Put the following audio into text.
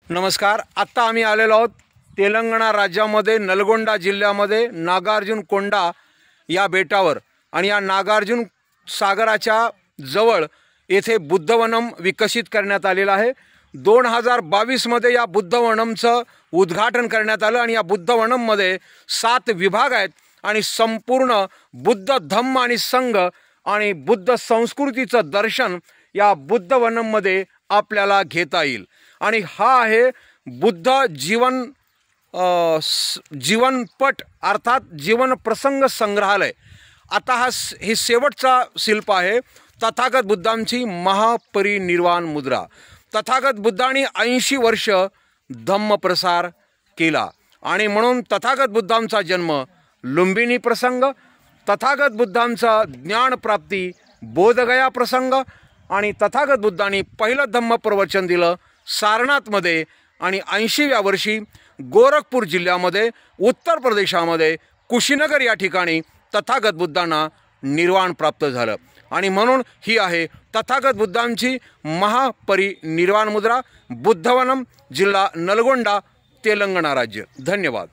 नमस्कार। आत्ता आम्ही आलेलो आहोत तेलंगणा राज्यामध्ये नलगोंडा जिल्ह्यामध्ये नागार्जुन कोंडा या बेटावर आणि या नागार्जुन सागराच्या जवळ येथे बुद्धवनम विकसित करण्यात आलेलं आहे। 2022 मध्ये या बुद्धवनमचं उद्घाटन करण्यात आलं आणि या बुद्धवनममध्ये 7 विभाग आहेत आणि संपूर्ण बुद्ध धम्म आणि संघ आणि बुद्ध संस्कृतीचं दर्शन या बुद्धवनममध्ये आपल्याला घेता येईल। आणि हा आहे बुद्ध जीवनपट अर्थात जीवन प्रसंग संग्रहालय। आता हे शेवटचा शिल्प आहे तथागत बुद्धांची महापरिनिर्वाण मुद्रा। तथागत बुद्धांनी 80 वर्ष धम्म प्रसार केला आणि म्हणून तथागत बुद्धांचा जन्म लुंबिनी प्रसंग, तथागत बुद्धांचा ज्ञान प्राप्ती बोधगया प्रसंग आणि तथागत बुद्धांनी पहिलं धम्म प्रवचन दिलं सारनाथमध्ये आणि 80व्या वर्षी गोरखपूर जिल्ह्यामध्ये उत्तर प्रदेशामध्ये कुशीनगर या ठिकाणी तथागत बुद्धांना निर्वाण प्राप्त झालं। आणि म्हणून ही आहे तथागत बुद्धांची महापरिनिर्वाण मुद्रा, बुद्धवनम, जिल्हा नलगोंडा, तेलंगणा राज्य। धन्यवाद।